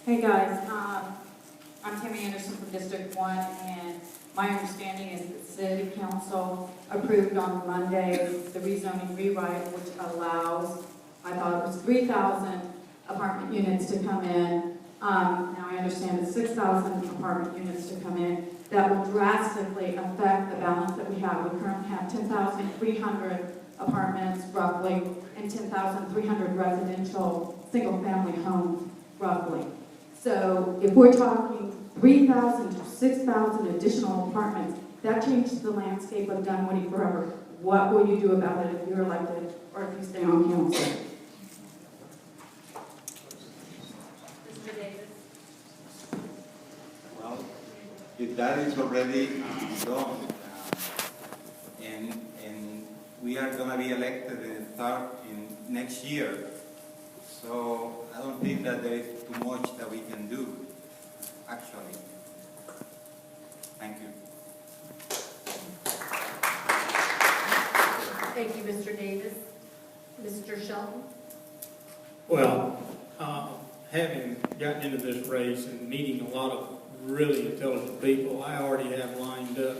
Hey guys, I'm Tammy Anderson from District 1, and my understanding is that City Council approved on Monday the rezoning rewrite, which allows, I thought it was 3,000 apartment units to come in. Now I understand it's 6,000 apartment units to come in. That will drastically affect the balance that we have. We currently have 10,300 apartments roughly, and 10,300 residential single-family homes roughly. So if we're talking 3,000 to 6,000 additional apartments, that changes the landscape of Dunwoody forever. What will you do about it if you're elected or if you stay on council? Mr. Davis? Well, if that is already done, and we are going to be elected in next year, so I don't think that there is too much that we can do, actually. Thank you. Thank you, Mr. Davis. Mr. Shelton? Well, having gotten into this race and meeting a lot of really intelligent people, I already have lined up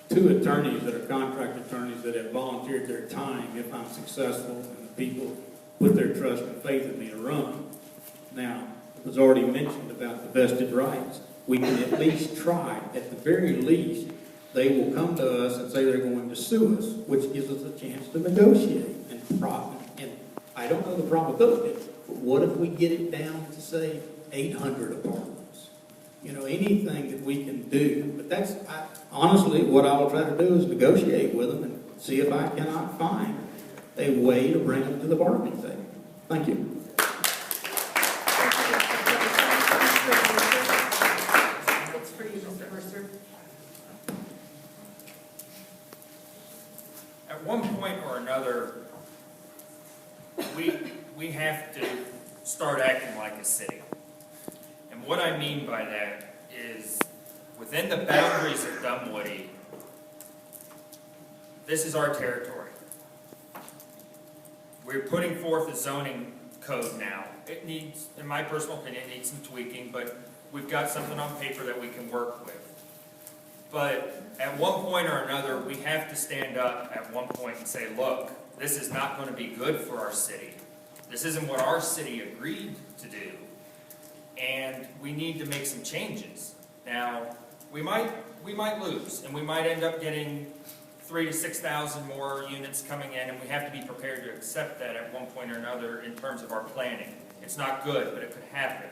2 attorneys that are contract attorneys that have volunteered their time if I'm successful and the people put their trust and faith in me to run. Now, it was already mentioned about the vested rights. We can at least try, at the very least, they will come to us and say they're going to sue us, which gives us a chance to negotiate and I don't know the probability, but what if we get it down to, say, 800 apartments? You know, anything that we can do. But honestly, what I will try to do is negotiate with them and see if I cannot find a way to bring them to the bargaining table. Thank you. It's for you, Mr. Mercer. At one point or another, we have to start acting like a city. And what I mean by that is, within the boundaries of Dunwoody, this is our territory. We're putting forth a zoning code now. It needs, in my personal opinion, it needs some tweaking, but we've got something on paper that we can work with. But at one point or another, we have to stand up at one point and say, look, this is not going to be good for our city. This isn't what our city agreed to do. And we need to make some changes. Now, we might lose, and we might end up getting 3,000 to 6,000 more units coming in, and we have to be prepared to accept that at one point or another in terms of our planning. It's not good, but it could happen.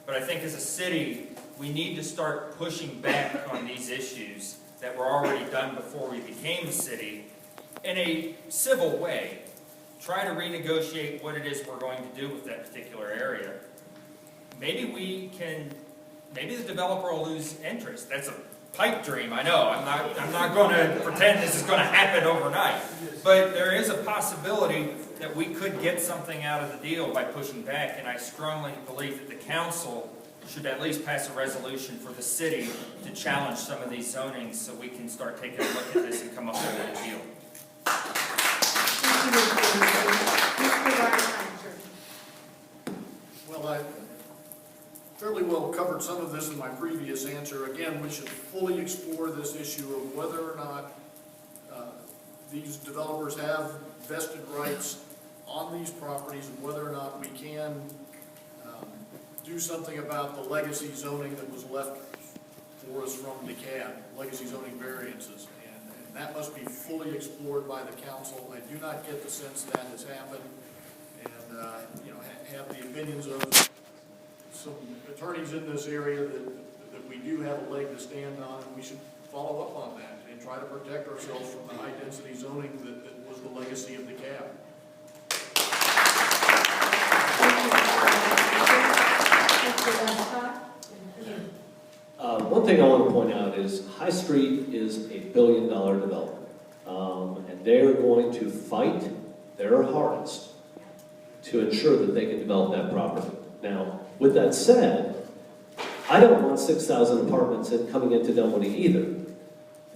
But I think as a city, we need to start pushing back on these issues that were already done before we became a city in a civil way. Try to renegotiate what it is we're going to do with that particular area. Maybe the developer will lose interest. That's a pipe dream, I know. I'm not going to pretend this is going to happen overnight. But there is a possibility that we could get something out of the deal by pushing back, and I strongly believe that the council should at least pass a resolution for the city to challenge some of these zonings so we can start taking a look at this and come up with a deal. Well, I fairly well covered some of this in my previous answer. Again, we should fully explore this issue of whether or not these developers have vested rights on these properties and whether or not we can do something about the legacy zoning that was left for us from DeKalb, legacy zoning variances. And that must be fully explored by the council. I do not get the sense that has happened. And, have the opinions of some attorneys in this area that we do have a leg to stand on, and we should follow up on that and try to protect ourselves from the high-density zoning that was the legacy of DeKalb. One thing I want to point out is High Street is a billion-dollar development, and they're going to fight their hardest to ensure that they can develop that property. Now, with that said, I don't want 6,000 apartments coming into Dunwoody either,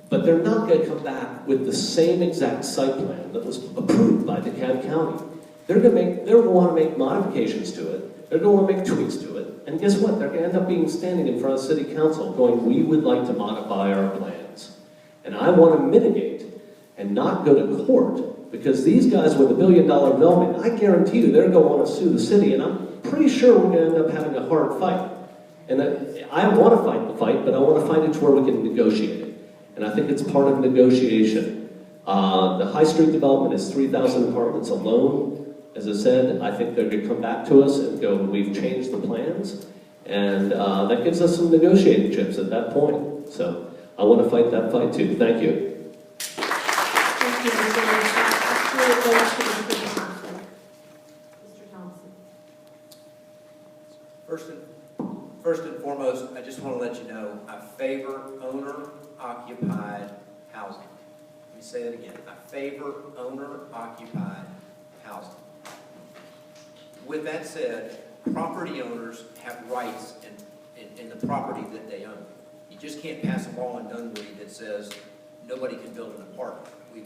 but they're not going to come back with the same exact site plan that was approved by DeKalb County. They're going to want to make modifications to it They're going to want to make tweaks to it. And guess what? They're going to end up being standing in front of city council going, we would like to modify our plans. And I want to mitigate and not go to court, because these guys with $1 billion development, I guarantee you they're going to want to sue the city, and I'm pretty sure we're going to end up having a hard fight. And I want to fight the fight, but I want to fight it to where we can negotiate it. And I think it's part of negotiation. The High Street development is 3,000 apartments alone. As I said, I think they're going to come back to us and go, we've changed the plans. And that gives us some negotiating chips at that point. So I want to fight that fight too. Thank you. Thank you, Mr. Davis. Actually, it goes to Mr. Thompson. Mr. Thompson. First and foremost, I just want to let you know, I favor owner-occupied housing. Let me say that again. I favor owner-occupied housing. With that said, property owners have rights in the property that they own. You just can't pass a law in Dunwoody that says nobody can build an apartment. We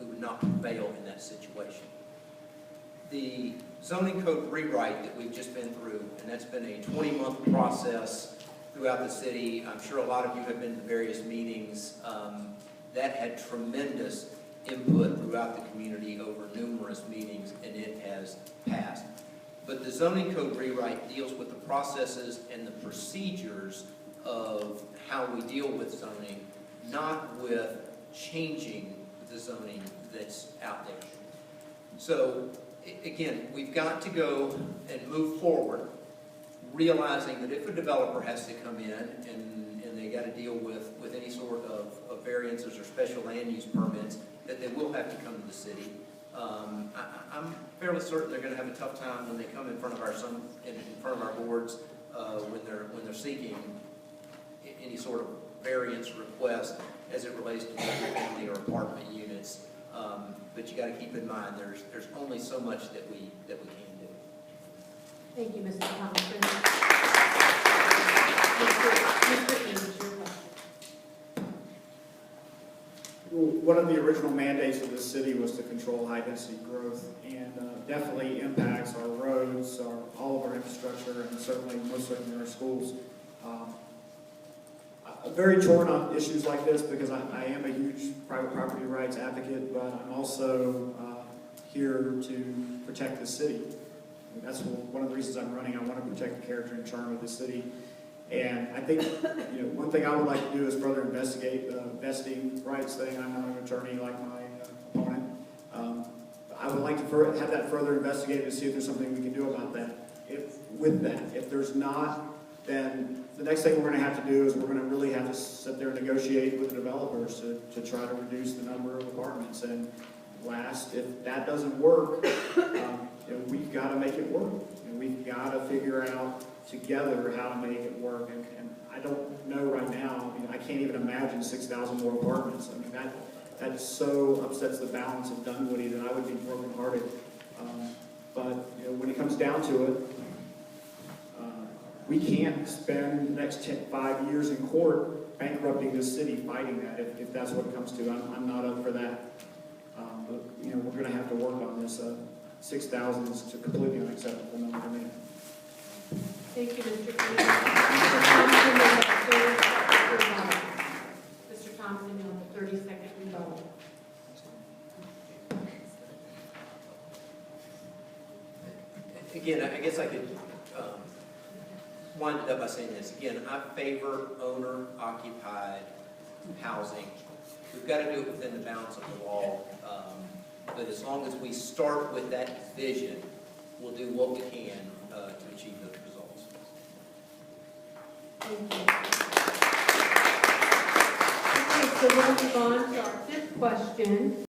would not prevail in that situation. The zoning code rewrite that we've just been through, and that's been a 20-month process throughout the city. I'm sure a lot of you have been to various meetings. That had tremendous input throughout the community over numerous meetings, and it has passed. But the zoning code rewrite deals with the processes and the procedures of how we deal with zoning, not with changing the zoning that's out there. So, again, we've got to go and move forward, realizing that if a developer has to come in and they got to deal with any sort of variances or special land use permits, that they will have to come to the city. I'm fairly certain they're going to have a tough time when they come in front of our boards when they're seeking any sort of variance request as it relates to family or apartment units. But you got to keep in mind there's only so much that we can do. Thank you, Mr. Thompson. Mr. Ames, your question. One of the original mandates of the city was to control high-density growth, and definitely impacts our roads, all of our infrastructure, and certainly, most certainly, our schools. I'm very torn on issues like this because I am a huge private property rights advocate, but I'm also here to protect the city. And that's one of the reasons I'm running. I want to protect the character and charm of the city. And I think, one thing I would like to do is further investigate the vesting rights thing. I'm not an attorney like my opponent. I would like to have that further investigated to see if there's something we can do about that. If there's not, then the next thing we're going to have to do is we're going to really have to sit there and negotiate with the developers to try to reduce the number of apartments. And last, if that doesn't work, we've got to make it work. We've got to figure out together how to make it work. And I don't know right now. I can't even imagine 6,000 more apartments. That so upsets the balance of Dunwoody that I would be brokenhearted. But when it comes down to it, we can't spend the next 5 years in court bankrupting the city fighting that, if that's what it comes to. I'm not up for that. But we're going to have to work on this. 6,000 is a completely unacceptable number to me. Thank you, Mr. Green. Mr. Thompson, you have a 30-second rebuttal. Mr. Thompson, you have a 30-second rebuttal. Again, I guess I could wind it up by saying this. Again, I favor owner-occupied housing. We've got to do it within the bounds of the law. But as long as we start with that vision, we'll do what we can to achieve those results. Thank you. Okay, so we'll move on to our fifth question.